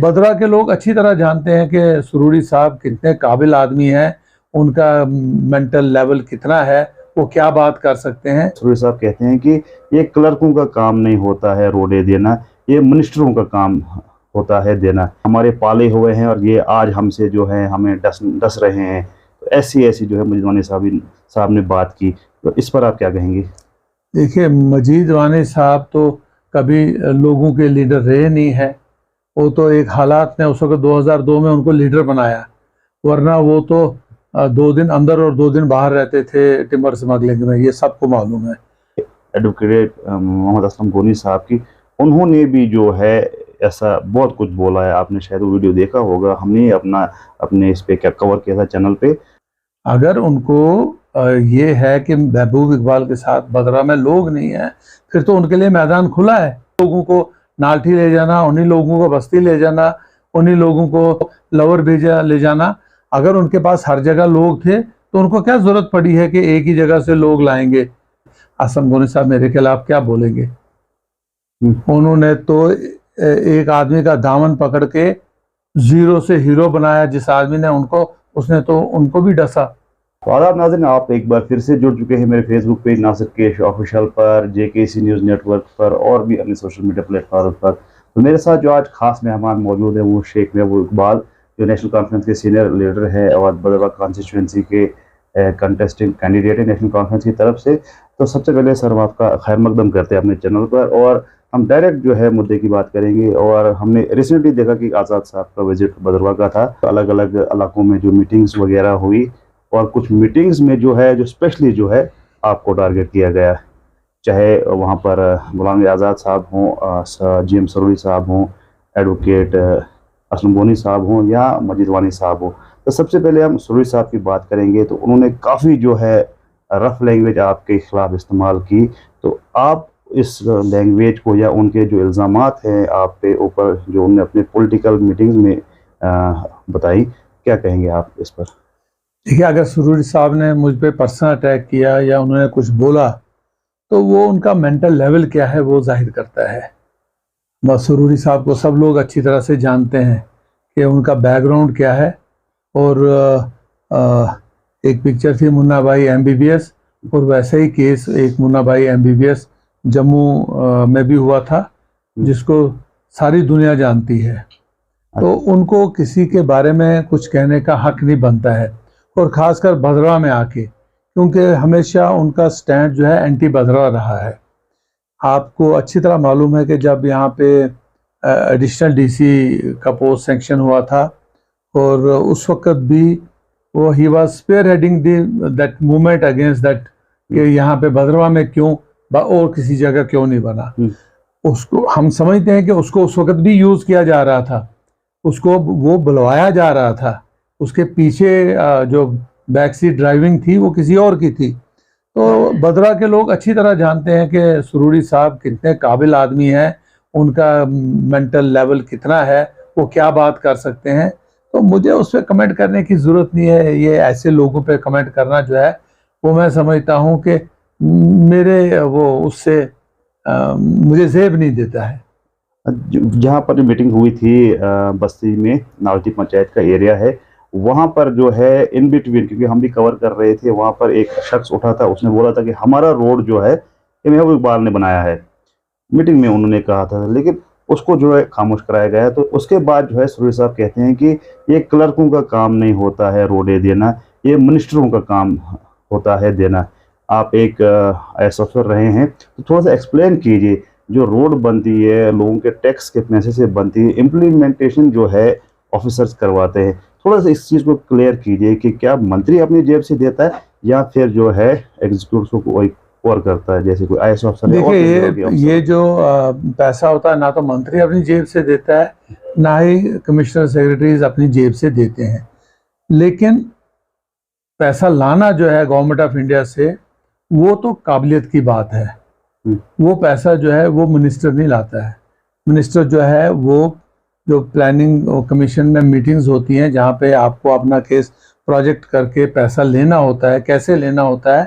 बदरा के लोग अच्छी तरह जानते हैं कि सुरूरी साहब कितने काबिल आदमी हैं, उनका मेंटल लेवल कितना है, वो क्या बात कर सकते हैं। सुरूरी साहब कहते हैं कि ये क्लर्कों का काम नहीं होता है रोडे देना, ये मिनिस्टरों का काम होता है देना। हमारे पाले हुए हैं और ये आज हमसे जो है हमें डस रहे हैं। तो ऐसी जो है मजीद वानी साहब ने बात की, तो इस पर आप क्या कहेंगे? देखिए, मजीद वानी साहब तो कभी लोगों के लीडर रहे नहीं है। वो तो एक हालात ने उस वक्त 2002 में उनको लीडर बनाया, वरना वो तो 2 दिन अंदर और 2 दिन बाहर रहते थे टिम्बर स्मगलिंग में, ये सबको मालूम है। एडवोकेट मोहम्मद असलम गोनी साहब की, उन्होंने भी जो है ऐसा बहुत कुछ बोला है। आपने शायद वो वीडियो देखा होगा, हमने अपने इस पे क्या कवर किया था चैनल पे। अगर उनको ये है कि महबूब इकबाल के साथ बदरा में लोग नहीं है, फिर तो उनके लिए मैदान खुला है। लोगों को नाल्ठी ले जाना, उन्हीं लोगों को बस्ती ले जाना, उन्हीं लोगों को लवर भेजा ले जाना। अगर उनके पास हर जगह लोग थे तो उनको क्या जरूरत पड़ी है कि एक ही जगह से लोग लाएंगे। असलम गोनी साहब मेरे खिलाफ क्या बोलेंगे? उन्होंने तो एक आदमी का दामन पकड़ के जीरो से हीरो बनाया। जिस आदमी ने उसने तो उनको भी डसा। तो आदाब नाज़रीन, आप एक बार फिर से जुड़ चुके हैं मेरे फेसबुक पेज नासिर केश ऑफिशियल पर, JKC न्यूज़ नेटवर्क पर और भी अन्य सोशल मीडिया प्लेटफॉर्म पर। तो मेरे साथ जो आज खास मेहमान मौजूद है वो शेख महबूब इकबाल, जो नेशनल कॉन्फ्रेंस के सीनियर लीडर है और बदरवा कॉन्स्टिट्यूंसी के कंटेस्टिंग कैंडिडेट है नेशनल कॉन्फ्रेंस की तरफ से। तो सबसे पहले सर हम आपका खैर मकदम करते हैं अपने चैनल पर, और हम डायरेक्ट जो है मुद्दे की बात करेंगे। और हमने रिसेंटली देखा कि आज़ाद साहब का विजिट बदरवा का था, तो अलग अलग इलाकों में जो मीटिंग्स वगैरह हुई, और कुछ मीटिंग्स में जो है जो स्पेशली जो है आपको टारगेट किया गया, चाहे वहाँ पर गुलाम आज़ाद साहब हों, GM सरूरी साहब हों, एडवोकेट असलम गोनी साहब हों या मजीद वानी साहब हों। तो सबसे पहले हम सरूरी साहब की बात करेंगे। तो उन्होंने काफ़ी जो है रफ लैंग्वेज आपके खिलाफ इस्तेमाल की। तो आप इस लैंग्वेज को या उनके जो इल्ज़ामात हैं आप पे ऊपर जो उन्होंने अपने पॉलिटिकल मीटिंग्स में बताई, क्या कहेंगे आप इस पर? देखिए, अगर सरूरी साहब ने मुझ पे पर्सनल अटैक किया या उन्होंने कुछ बोला तो वो उनका मेंटल लेवल क्या है वो जाहिर करता है। बस सरूरी साहब को सब लोग अच्छी तरह से जानते हैं कि उनका बैकग्राउंड क्या है। और एक पिक्चर थी मुन्ना भाई MBBS, और वैसे ही केस एक मुन्ना भाई MBBS जम्मू में भी हुआ था, जिसको सारी दुनिया जानती है। तो उनको किसी के बारे में कुछ कहने का हक नहीं बनता है, और ख़ासकर बदरा में आके, क्योंकि हमेशा उनका स्टैंड जो है एंटी बदरा रहा है। आपको अच्छी तरह मालूम है कि जब यहाँ पे एडिशनल DC का पोस्ट सैंक्शन हुआ था, और उस वक्त भी वो ही was spearheading that movement against that, कि यहाँ पे बदरवा में क्यों और किसी जगह क्यों नहीं बना। उसको हम समझते हैं कि उसको उस वक्त भी यूज़ किया जा रहा था, उसको वो बुलवाया जा रहा था। उसके पीछे जो बैक सीट ड्राइविंग थी वो किसी और की थी। तो बदरा के लोग अच्छी तरह जानते हैं कि सरूरी साहब कितने काबिल आदमी हैं, उनका मेंटल लेवल कितना है, वो क्या बात कर सकते हैं। तो मुझे उस पर कमेंट करने की ज़रूरत नहीं है। ये ऐसे लोगों पे कमेंट करना जो है वो मैं समझता हूँ कि मेरे वो उससे मुझे ज़ेब नहीं देता है। जहाँ पर मीटिंग हुई थी बस्ती में, नावटी पंचायत का एरिया है, वहाँ पर जो है इन बिटवीन, क्योंकि हम भी कवर कर रहे थे, वहाँ पर एक शख्स उठा था, उसने बोला था कि हमारा रोड जो है ये महबूब इकबाल ने बनाया है। मीटिंग में उन्होंने कहा था, लेकिन उसको जो है खामोश कराया गया। तो उसके बाद जो है सरूरी साहब कहते हैं कि ये क्लर्कों का काम नहीं होता है रोडे देना, ये मिनिस्टरों का काम होता है देना। आप एक IAS ऑफिसर रहे हैं, तो थोड़ा सा एक्सप्लेन कीजिए, जो रोड बनती है लोगों के टैक्स के पैसे से बनती है, इम्प्लीमेंटेशन जो है ऑफिसर्स करवाते हैं। थोड़ा सा इस चीज़ को क्लियर कीजिए कि क्या मंत्री अपनी जेब से देता है या फिर जो है एग्जीक्यूटिव को कोई और करता है, जैसे कोई IAS ऑफिसर। देखिए, ये जो पैसा होता है ना तो मंत्री अपनी जेब से देता है, ना ही कमिश्नर सेक्रेटरीज अपनी जेब से देते हैं। लेकिन पैसा लाना जो है गवर्नमेंट ऑफ इंडिया से, वो तो काबिलियत की बात है। वो पैसा जो है वो मिनिस्टर नहीं लाता है। मिनिस्टर जो है वो जो प्लानिंग कमीशन में मीटिंग्स होती हैं, जहाँ पे आपको अपना केस प्रोजेक्ट करके पैसा लेना होता है, कैसे लेना होता है,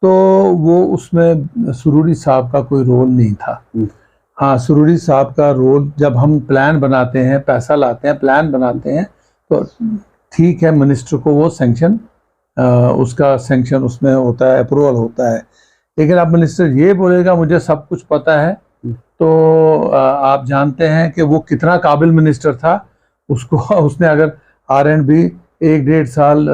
तो वो उसमें सरूरी साहब का कोई रोल नहीं था। हाँ, सुरूरी साहब का रोल, जब हम प्लान बनाते हैं, पैसा लाते हैं, प्लान बनाते हैं, तो ठीक है, मिनिस्टर को वो सेंक्शन, उसका सेंक्शन उसमें होता है, अप्रूवल होता है। लेकिन अब मिनिस्टर ये बोलेगा मुझे सब कुछ पता है, तो आप जानते हैं कि वो कितना काबिल मिनिस्टर था। उसको उसने अगर R&B 1-1.5 साल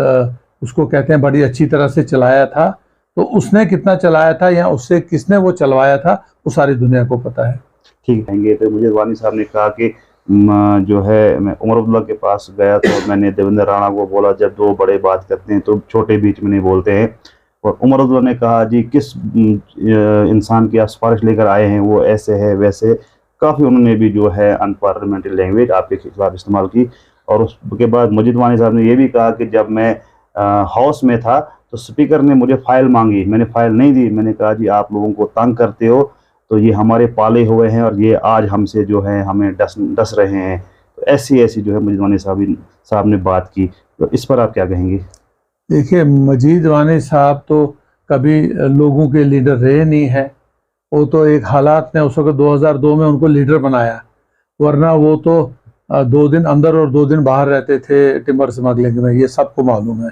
उसको कहते हैं बड़ी अच्छी तरह से चलाया था, तो उसने कितना चलाया था या उससे किसने वो चलवाया था, वो सारी दुनिया को पता है। ठीक है। तो मुझे वानी साहब ने कहा कि जो है मैं उमर अब्दुल्ला के पास गया तो मैंने देवेंद्र राणा को बोला जब दो बड़े बात करते हैं तो छोटे बीच में नहीं बोलते हैं। और उमर अब्दुल्ला ने कहा जी किस इंसान की आप सिफारिश लेकर आए हैं, वो ऐसे है वैसे, काफ़ी उन्होंने भी जो है अनपार्लियामेंट्री लैंग्वेज आपके खिलाफ इस्तेमाल की। और उसके बाद मजीद वानी साहब ने यह भी कहा कि जब मैं हाउस में था तो स्पीकर ने मुझे फ़ाइल मांगी, मैंने फ़ाइल नहीं दी। मैंने कहा जी आप लोगों को तंग करते हो, तो ये हमारे पाले हुए हैं और ये आज हमसे जो है हमें डस रहे हैं। तो ऐसी जो है मजीद वानी साहब ने बात की, तो इस पर आप क्या कहेंगे? देखिए, मजीद वानी साहब तो कभी लोगों के लीडर रहे नहीं है। वो तो एक हालात ने उस वक्त 2002 में उनको लीडर बनाया, वरना वो तो 2 दिन अंदर और 2 दिन बाहर रहते थे टिम्बर स्मगलिंग में, ये सबको मालूम है।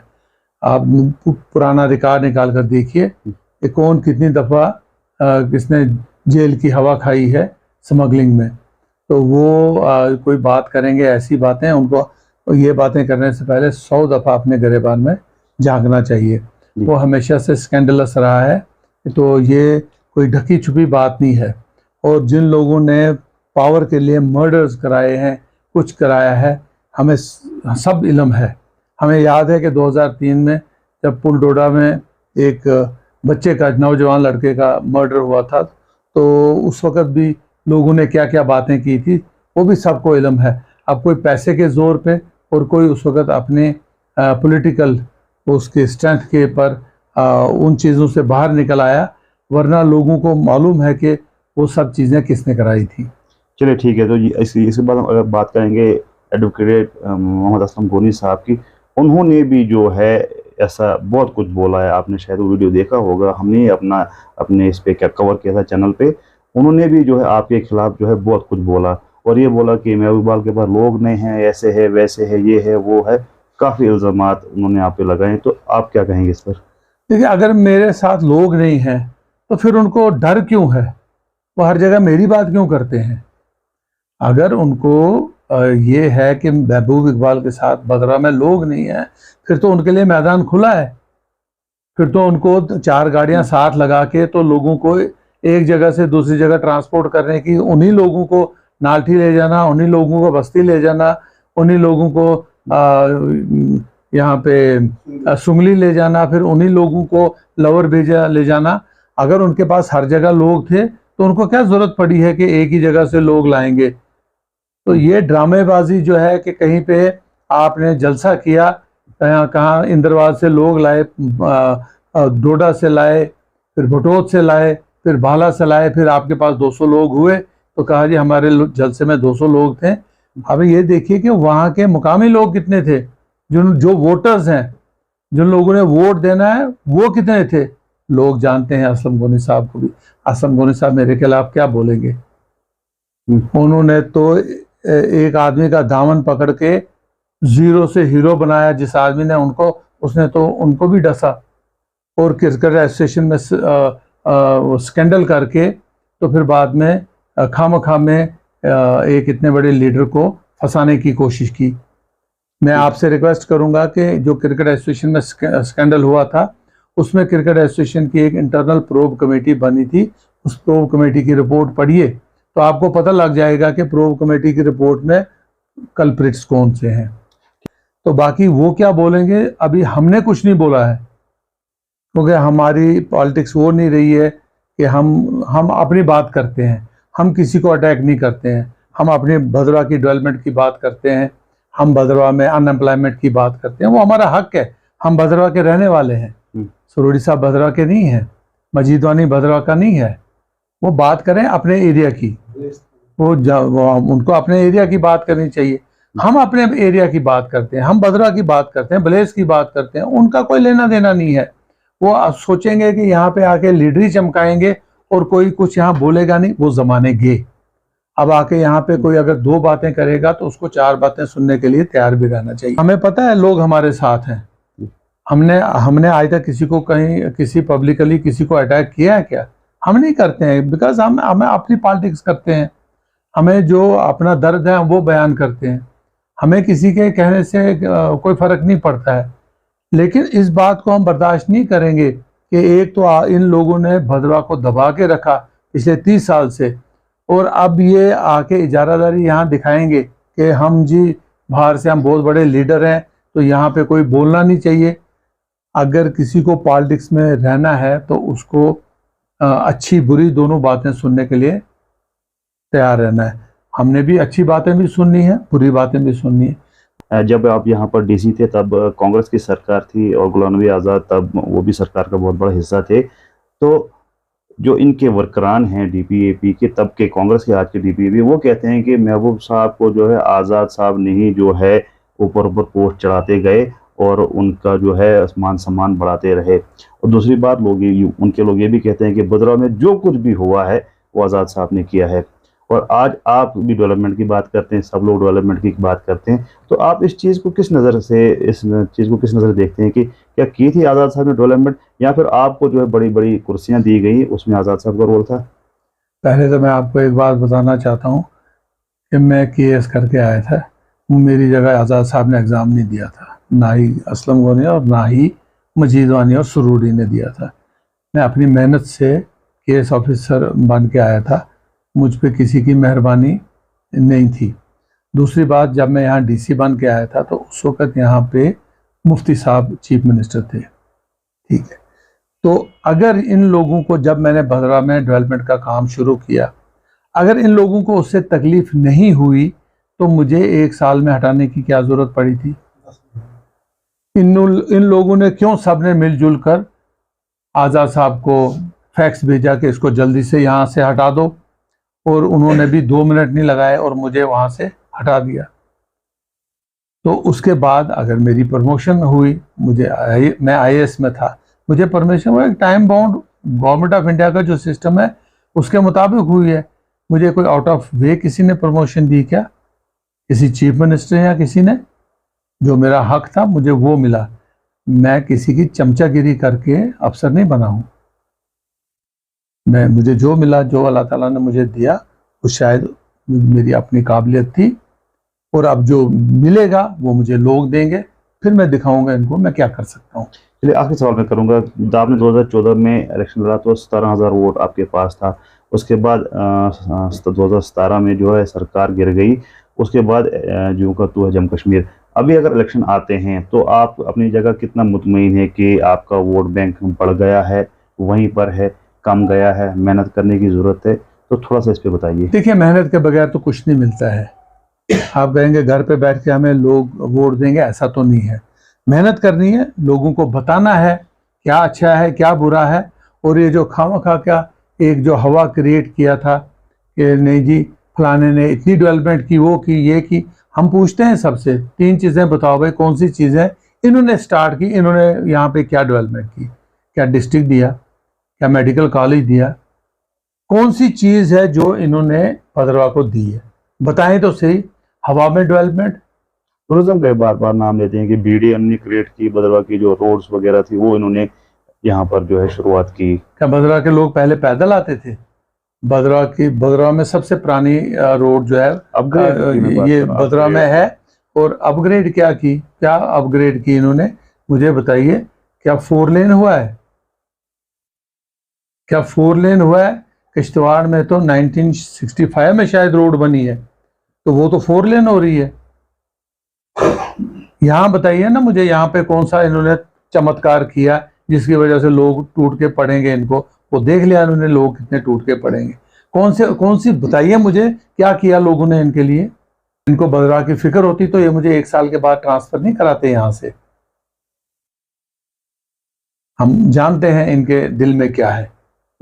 आप पुराना रिकॉर्ड निकाल कर देखिए कि कौन कितनी दफ़ा किसने जेल की हवा खाई है स्मगलिंग में। तो वो कोई बात करेंगे ऐसी बातें, उनको ये बातें करने से पहले 100 दफ़ा अपने गिरेबान में झांकना चाहिए। वो हमेशा से स्कैंडलस रहा है, तो ये कोई ढकी छुपी बात नहीं है। और जिन लोगों ने पावर के लिए मर्डर्स कराए हैं, कुछ कराया है, हमें सब इल्म है। हमें याद है कि 2003 में जब पुल डोडा में एक बच्चे का, नौजवान लड़के का मर्डर हुआ था, तो उस वक़्त भी लोगों ने क्या क्या बातें की थी, वो भी सबको इल्म है। अब कोई पैसे के ज़ोर पे और कोई उस वक़्त अपने पॉलिटिकल उसके स्ट्रेंथ के पर उन चीज़ों से बाहर निकल आया, वरना लोगों को मालूम है कि वो सब चीज़ें किसने कराई थी। चलिए ठीक है। तो इसके बाद हम अगर बात करेंगे एडवोकेट मोहम्मद असलम गोनी साहब की, उन्होंने भी जो है ऐसा बहुत कुछ बोला है। आपने शायद वो वीडियो देखा होगा, हमने अपने इस पे क्या कवर किया था चैनल पे। उन्होंने भी जो है आपके खिलाफ जो है बहुत कुछ बोला, और ये बोला कि महबूब इकबाल के पास लोग नहीं हैं, ऐसे है वैसे है, ये है वो है, काफ़ी इल्ज़ामात उन्होंने आप पे लगाए। तो आप क्या कहेंगे इस पर? देखिए, अगर मेरे साथ लोग नहीं हैं तो फिर उनको डर क्यों है? वो हर जगह मेरी बात क्यों करते हैं? अगर उनको ये है कि महबूब इकबाल के साथ बदरा में लोग नहीं हैं, फिर तो उनके लिए मैदान खुला है। फिर तो उनको 4 गाड़ियां साथ लगा के तो लोगों को एक जगह से दूसरी जगह ट्रांसपोर्ट करने की, उन्हीं लोगों को नाल्ठी ले जाना, उन्हीं लोगों को बस्ती ले जाना, उन्हीं लोगों को यहाँ पे सुंगली ले जाना, फिर उन्हीं लोगों को लवर भेजा ले जाना। अगर उनके पास हर जगह लोग थे तो उनको क्या जरूरत पड़ी है कि एक ही जगह से लोग लाएंगे? तो ये ड्रामेबाजी जो है कि कहीं पे आपने जलसा किया, कहाँ इंदरवाल से लोग लाए, डोडा से लाए, फिर भटोत से लाए, फिर भाला से लाए, फिर आपके पास 200 लोग हुए तो कहा जी हमारे जलसे में 200 लोग थे। अब ये देखिए कि वहाँ के मुकामी लोग कितने थे, जो वोटर्स हैं, जिन लोगों ने वोट देना है, वो कितने थे। लोग जानते हैं असलम गोनी साहब को भी। असलम गोनी साहब मेरे खिलाफ क्या बोलेंगे? उन्होंने तो एक आदमी का दामन पकड़ के जीरो से हीरो बनाया, जिस आदमी ने उनको, उसने तो उनको भी डसा। और क्रिकेट एसोसिएशन में स्कैंडल करके तो फिर बाद में खामखा में एक इतने बड़े लीडर को फंसाने की कोशिश की। मैं आपसे रिक्वेस्ट करूंगा कि जो क्रिकेट एसोसिएशन में स्कैंडल हुआ था, उसमें क्रिकेट एसोसिएशन की एक इंटरनल प्रोब कमेटी बनी थी। उस प्रोब कमेटी की रिपोर्ट पढ़िए तो आपको पता लग जाएगा कि प्रोब कमेटी की रिपोर्ट में कल्प्रिट्स कौन से हैं। तो बाकी वो क्या बोलेंगे, अभी हमने कुछ नहीं बोला है, क्योंकि हमारी पॉलिटिक्स वो नहीं रही है कि हम अपनी बात करते हैं, हम किसी को अटैक नहीं करते हैं। हम अपने भदरवा की डेवलपमेंट की बात करते हैं, हम भदरवा में अनएम्प्लॉयमेंट की बात करते हैं, वो हमारा हक है। हम भदरवा के रहने वाले हैं। सुरूरी साहब भदरवा के नहीं हैं, मजीद वानी भदरवा का नहीं है। वो बात करें अपने एरिया की, वो उनको अपने एरिया की बात करनी चाहिए। हम अपने एरिया की बात करते हैं, हम भदरवा की बात करते हैं, ब्लेस की बात करते हैं, उनका कोई लेना देना नहीं है। वो सोचेंगे कि यहाँ पे आके लीडरी चमकाएंगे और कोई कुछ यहाँ बोलेगा नहीं, वो जमाने गए। अब आके यहाँ पे कोई अगर 2 बातें करेगा तो उसको 4 बातें सुनने के लिए तैयार भी रहना चाहिए। हमें पता है लोग हमारे साथ हैं। हमने हमने आज तक किसी को कहीं किसी पब्लिकली किसी को अटैक किया है क्या? हम नहीं करते हैं, बिकॉज हमें अपनी पॉलिटिक्स करते हैं। हमें जो अपना दर्द है वो बयान करते हैं। हमें किसी के कहने से कोई फर्क नहीं पड़ता है। लेकिन इस बात को हम बर्दाश्त नहीं करेंगे कि एक तो इन लोगों ने भद्रवाह को दबा के रखा पिछले 30 साल से, और अब ये आके इजारादारी यहाँ दिखाएंगे कि हम जी बाहर से हम बहुत बड़े लीडर हैं तो यहाँ पे कोई बोलना नहीं चाहिए। अगर किसी को पॉलिटिक्स में रहना है तो उसको अच्छी बुरी दोनों बातें सुनने के लिए तैयार रहना है। हमने भी अच्छी बातें भी सुननी है, बुरी बातें भी सुननी है। जब आप यहाँ पर डीसी थे तब कांग्रेस की सरकार थी और गुलाम नबी आज़ाद तब वो भी सरकार का बहुत बड़ा हिस्सा थे। तो जो इनके वर्करान हैं डीपीएपी के, तब के कांग्रेस के, आज के डीपीएपी, वो कहते हैं कि महबूब साहब को जो है आज़ाद साहब ने ही जो है ऊपर ऊपर पोस्ट चढ़ाते गए और उनका जो है मान सम्मान बढ़ाते रहे। और दूसरी बात उनके लोग ये भी कहते हैं कि भद्रवाह में जो कुछ भी हुआ है वो आज़ाद साहब ने किया है। और आज आप भी डेवलपमेंट की बात करते हैं, सब लोग डेवलपमेंट की बात करते हैं, तो आप इस चीज़ को किस नज़र से देखते हैं कि क्या की थी आज़ाद साहब ने डेवलपमेंट, या फिर आपको जो है बड़ी बड़ी कुर्सियां दी गई उसमें आज़ाद साहब का रोल था? पहले तो मैं आपको एक बात बताना चाहता हूँ कि मैं केएस करके आया था। मेरी जगह आज़ाद साहब ने एग्ज़ाम नहीं दिया था, ना ही असलम गो ने और ना ही मजीद वानी और सुरूरी ने दिया था। मैं अपनी मेहनत से केएस ऑफिसर बन के आया था, मुझ पे किसी की मेहरबानी नहीं थी। दूसरी बात, जब मैं यहाँ डीसी बन के आया था तो उस वक्त यहाँ पे मुफ्ती साहब चीफ मिनिस्टर थे, ठीक है। तो अगर इन लोगों को, जब मैंने भद्रवाह में डेवलपमेंट का काम शुरू किया, अगर इन लोगों को उससे तकलीफ नहीं हुई तो मुझे 1 साल में हटाने की क्या जरूरत पड़ी थी? इन लोगों ने क्यों सबने मिलजुल कर आज़ाद साहब को फैक्स भेजा कि इसको जल्दी से यहाँ से हटा दो, और उन्होंने भी 2 मिनट नहीं लगाए और मुझे वहां से हटा दिया। तो उसके बाद अगर मेरी प्रमोशन हुई, मैं आईएएस में था, मुझे परमिशन हुआ, एक time bound government of India का जो सिस्टम है उसके मुताबिक हुई है। मुझे कोई आउट ऑफ वे किसी ने प्रमोशन दी क्या? किसी चीफ मिनिस्टर या किसी ने? जो मेरा हक था मुझे वो मिला। मैं किसी की चमचागिरी करके अफसर नहीं बना हूं। मुझे जो मिला, जो अल्लाह ताला ने मुझे दिया, वो शायद मेरी अपनी काबिलियत थी, और अब जो मिलेगा वो मुझे लोग देंगे, फिर मैं दिखाऊंगा इनको मैं क्या कर सकता हूँ। चलिए आखिरी सवाल मैं करूंगा। आपने 2014 में इलेक्शन लड़ा तो 17,000 वोट आपके पास था। उसके बाद 2017 में जो है सरकार गिर गई। उसके बाद जो का तो है जम्मू कश्मीर। अभी अगर इलेक्शन आते हैं तो आप अपनी जगह कितना मुतमईन है कि आपका वोट बैंक बढ़ गया है, वहीं पर है, कम गया है, मेहनत करने की ज़रूरत है? तो थोड़ा सा इस पर बताइए। देखिए, मेहनत के बगैर तो कुछ नहीं मिलता है। आप कहेंगे घर पे बैठ के हमें लोग वोट देंगे, ऐसा तो नहीं है। मेहनत करनी है, लोगों को बताना है क्या अच्छा है क्या बुरा है। और ये जो खामखा क्या एक जो हवा क्रिएट किया था कि नहीं जी फलाने ने इतनी डेवलपमेंट की, वो की, ये की, हम पूछते हैं सबसे 3 चीज़ें बताओ भाई, कौन सी चीज़ें इन्होंने स्टार्ट की, इन्होंने यहाँ पे क्या डेवलपमेंट की? क्या डिस्ट्रिक्ट दिया? क्या मेडिकल कॉलेज दिया? कौन सी चीज़ है जो इन्होंने भद्रवाह को दी है? बताएं तो सही। हवा में डेवलपमेंट, टूरिज्म का बार बार नाम लेते हैं कि बीडी ने क्रिएट की, भद्रवाह की जो रोड्स वगैरह थी वो इन्होंने यहाँ पर जो है शुरुआत की। क्या भद्रवाह के लोग पहले पैदल आते थे? भद्रवाह में सबसे पुरानी रोड जो है ये भद्रवाह में है। और अपग्रेड क्या अपग्रेड की इन्होंने? मुझे बताइए, क्या 4 लेन हुआ है? क्या 4 लेन हुआ है? किश्तवाड़ में तो 1965 में शायद रोड बनी है, तो वो तो 4 लेन हो रही है। यहाँ बताइए ना मुझे, यहाँ पे कौन सा इन्होंने चमत्कार किया जिसकी वजह से लोग टूट के पड़ेंगे? इनको वो देख लिया इन्होंने, लोग कितने टूट के पड़ेंगे। कौन सी बताइए मुझे, क्या किया लोगों ने इनके लिए? इनको भद्रवाह की फिक्र होती तो ये मुझे 1 साल के बाद ट्रांसफर नहीं कराते यहाँ से। हम जानते हैं इनके दिल में क्या है।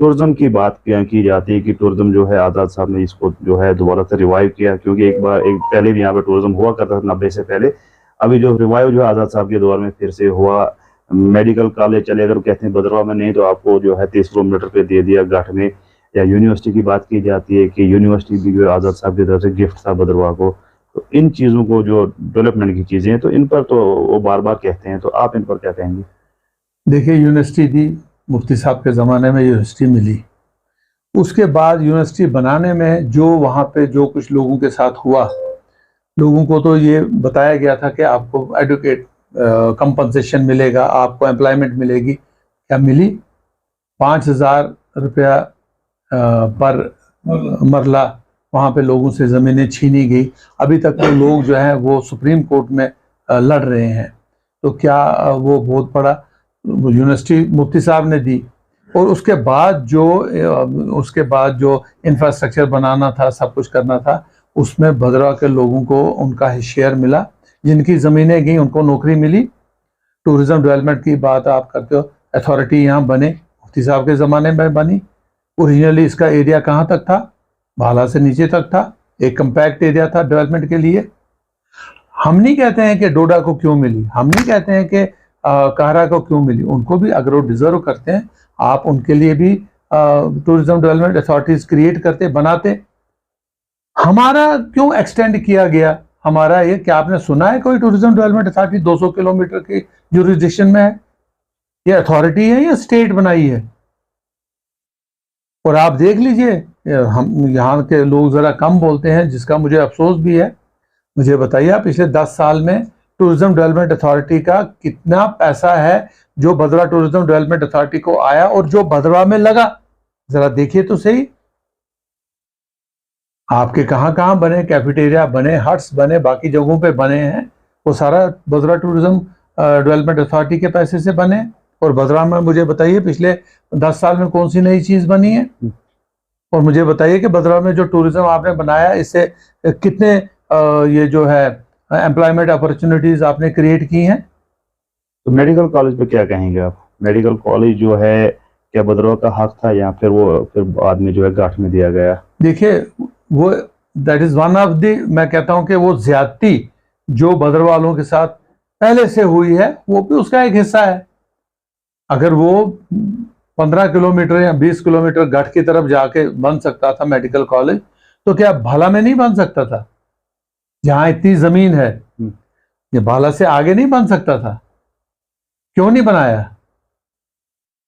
टूरिज्म की बात की जाती है कि टूरिज्म जो है आज़ाद साहब ने इसको जो है दोबारा से रिवाइव किया, क्योंकि एक पहले भी यहाँ पे टूरिज्म हुआ करता था 90 से पहले। अभी जो रिवाइव जो है आज़ाद साहब के दौर में फिर से हुआ। मेडिकल कॉलेज चले, अगर कहते हैं भद्रवाह में नहीं तो आपको जो है 30 किलोमीटर पे दे दिया, घाट में या यूनिवर्सिटी की बात की जाती है कि यूनिवर्सिटी भी जो आज़ाद साहब की तरफ से गिफ्ट था भद्रवाह को, तो इन चीज़ों को जो डेवलपमेंट की चीज़ें हैं तो इन पर तो वो बार बार कहते हैं, तो आप इन पर क्या कहेंगे? देखिए, यूनिवर्सिटी थी, मुफ्ती साहब के ज़माने में यूनिवर्सिटी मिली। उसके बाद यूनिवर्सिटी बनाने में जो वहाँ पे जो कुछ लोगों के साथ हुआ, लोगों को तो ये बताया गया था कि आपको एडुकेट कंपनसेशन मिलेगा, आपको एम्प्लॉयमेंट मिलेगी। क्या मिली? 5,000 रुपया पर मरला वहाँ पे लोगों से ज़मीनें छीनी गई। अभी तक वो लोग जो हैं वो सुप्रीम कोर्ट में लड़ रहे हैं। तो क्या वो बहुत बड़ा यूनिवर्सिटी मुफ्ती साहब ने दी। और उसके बाद जो इंफ्रास्ट्रक्चर बनाना था, सब कुछ करना था, उसमें भद्रवाह के लोगों को उनका शेयर मिला। जिनकी ज़मीनें गई उनको नौकरी मिली। टूरिज़्म डेवलपमेंट की बात आप करते हो, अथॉरिटी यहाँ बने, मुफ्ती साहब के ज़माने में बनी। ओरिजिनली इसका एरिया कहाँ तक था? भाला से नीचे तक था, एक कम्पैक्ट एरिया था डेवलपमेंट के लिए। हम नहीं कहते हैं कि डोडा को क्यों मिली, हम नहीं कहते हैं कि काहरा को क्यों मिली, उनको भी अगर वो डिजर्व करते हैं, आप उनके लिए भी टूरिज्म डेवलपमेंट अथॉरिटीज क्रिएट करते, बनाते। हमारा क्यों एक्सटेंड किया गया? हमारा ये, क्या आपने सुना है कोई टूरिज्म डेवलपमेंट अथॉरिटी 200 किलोमीटर की जुरिसडिक्शन में है? ये अथॉरिटी है या स्टेट बनाई है? और आप देख लीजिए, हम यहाँ के लोग ज़रा कम बोलते हैं, जिसका मुझे अफसोस भी है। मुझे बताइए, पिछले 10 साल में टूरिज्म डेवलपमेंट अथॉरिटी का कितना पैसा है जो भद्रवाह टूरिज्म डेवलपमेंट अथॉरिटी को आया और जो भद्रवाह में लगा? जरा देखिए तो सही। आपके कहाँ कहाँ बने, कैफेटेरिया बने, हट्स बने, बाकी जगहों पे बने हैं, वो सारा भद्रवाह टूरिज्म डेवलपमेंट अथॉरिटी के पैसे से बने। और भद्रवाह में मुझे बताइए पिछले 10 साल में कौन सी नई चीज़ बनी है? और मुझे बताइए कि भद्रवाह में जो टूरिज्म आपने बनाया, इससे कितने ये जो है एम्प्लॉयमेंट अपॉर्चुनिटीज आपने क्रिएट की हैं? तो मेडिकल कॉलेज पे क्या कहेंगे आप? मेडिकल कॉलेज जो है, क्या भद्रवाह का हक था या फिर वो फिर बाद में जो है गांठ में दिया गया? देखिए, वो that is one of the, मैं कहता हूं कि वो ज्यादती जो भद्रवाह वालों के साथ पहले से हुई है, वो भी उसका एक हिस्सा है। अगर वो 15 किलोमीटर या 20 किलोमीटर गढ़ की तरफ जाके बन सकता था मेडिकल कॉलेज, तो क्या भाला में नहीं बन सकता था? जहां इतनी जमीन है, ये भाला से आगे नहीं बन सकता था? क्यों नहीं बनाया?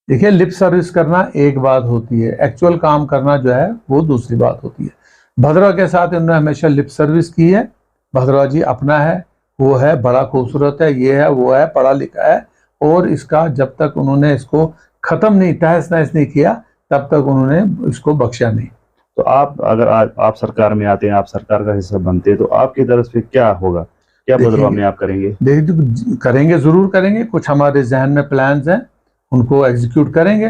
देखिए, लिप सर्विस करना एक बात होती है, एक्चुअल काम करना जो है वो दूसरी बात होती है। भद्रवाह के साथ इन्होंने हमेशा लिप सर्विस की है। भद्रवाह जी अपना है, वो है, बड़ा खूबसूरत है, ये है, वो है, पढ़ा लिखा है। और इसका जब तक उन्होंने इसको खत्म नहीं, तहस नहस नहीं किया, तब तक उन्होंने इसको बख्शा नहीं। तो आप, अगर आप सरकार में आते हैं, आप सरकार का हिस्सा बनते हैं, तो आपकी तरफ से क्या होगा? क्या भद्रवाह में आप करेंगे? देखिए, करेंगे, जरूर करेंगे। कुछ हमारे जहन में प्लान्स हैं, उनको एग्जीक्यूट करेंगे,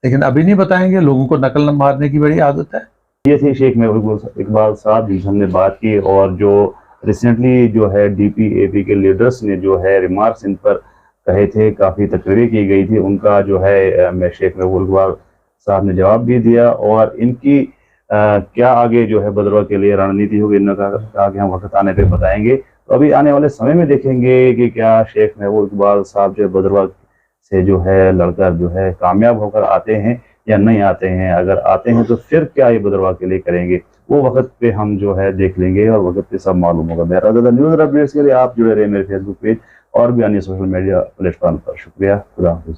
लेकिन अभी नहीं बताएंगे। लोगों को नकल मारने की बड़ी आदत है। ये थे शेख महबूब इकबाल साहब जिनसे हमने बात की, और जो रिसेंटली जो है DPAP के लीडर्स ने जो है रिमार्क्स इन पर कहे थे, काफ़ी तकरीरें की गई थी, उनका जो है मैं शेख महबूब इकबाल साहब ने जवाब भी दिया। और इनकी क्या आगे जो है भद्रवाह के लिए रणनीति होगी, इनका आगे हम वक्त आने पे बताएंगे। तो अभी आने वाले समय में देखेंगे कि क्या शेख महबूब इकबाल साहब जो भद्रवाह से जो है लड़कर जो है कामयाब होकर आते हैं या नहीं आते हैं। अगर आते हैं तो फिर क्या ये भद्रवाह के लिए करेंगे, वो वक्त पे हम जो है देख लेंगे और वक्त पे सब मालूम होगा। मेरा ज़्यादा न्यूज़ अपडेट्स के लिए आप जुड़े रहे मेरे फेसबुक पेज और भी अन्य सोशल मीडिया प्लेटफॉर्म पर। शुक्रिया, खुदा हाफिज़।